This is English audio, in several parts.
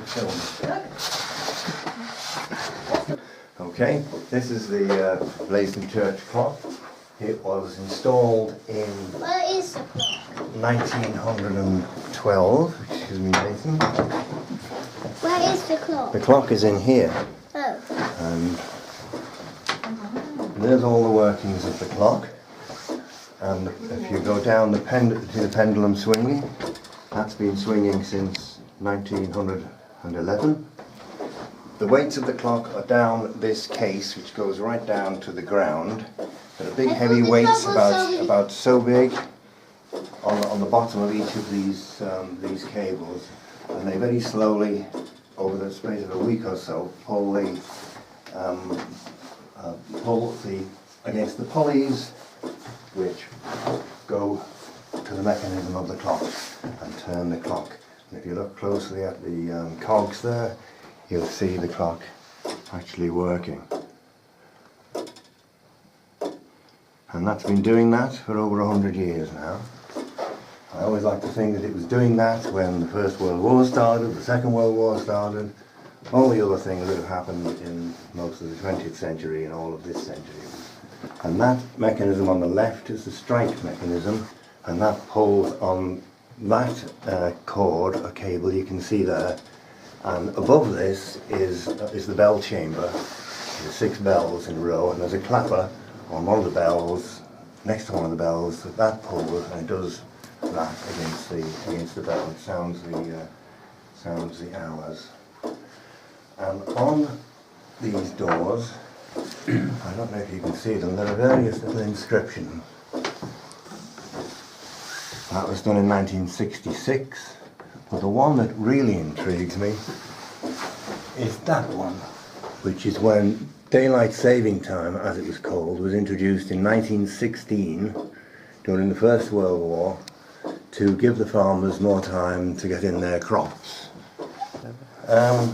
film. Okay, this is the Blaisdon church clock. It was installed in Where is the clock? 1912. Excuse me, Nathan. Where is the clock? The clock is in here. Oh. And there's all the workings of the clock. And if you go down the pendulum swinging, that's been swinging since 1911. The weights of the clock are down this case, which goes right down to the ground. There are big heavy weights about so big on the bottom of each of these cables, and they very slowly, over the space of a week or so, pull against the pulleys, which go to the mechanism of the clock and turn the clock. And if you look closely at the cogs there, you'll see the clock actually working. And that's been doing that for over 100 years now. I always like to think that it was doing that when the First World War started, the Second World War started, all the other things that have happened in most of the 20th century and all of this century. And that mechanism on the left is the strike mechanism, and that pulls on that cord, a cable you can see there, and above this is the bell chamber. There's 6 bells in a row, and there's a clapper on one of the bells, next to one of the bells, that pulls, and it does that against the bell. It sounds the hours. And on these doors, I don't know if you can see them, there are various little inscriptions. That was done in 1966, but the one that really intrigues me is that one, which is when daylight saving time, as it was called, was introduced in 1916 during the First World War to give the farmers more time to get in their crops.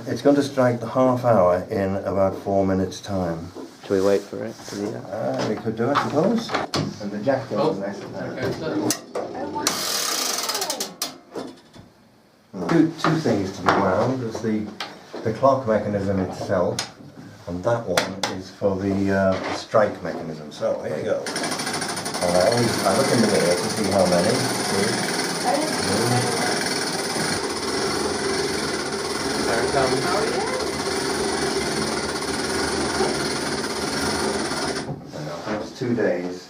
It's going to strike the half hour in about 4 minutes' time. Shall we wait for it to do that? We could do it, I suppose. And the jack goes next to that. Two things to be wound. There's the clock mechanism itself, and that one is for the strike mechanism. So here you go. I look in the mirror to see how many. There it comes. That's 2 days.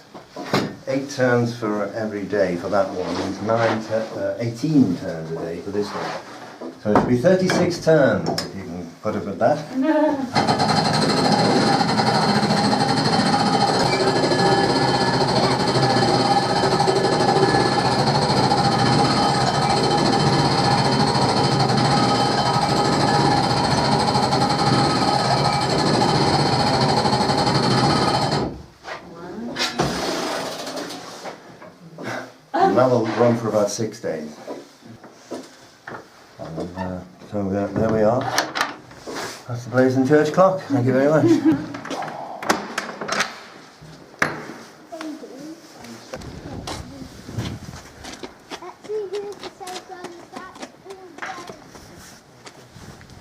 8 turns for every day for that one, means 18 turns a day for this one. So it should be 36 turns, if you can put up with that. And that'll run for about 6 days. And, so there we are. That's the Blaisdon church clock. Thank you very much.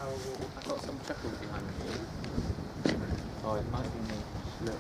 I've got some chuckles behind me. Oh, it might be me. Look.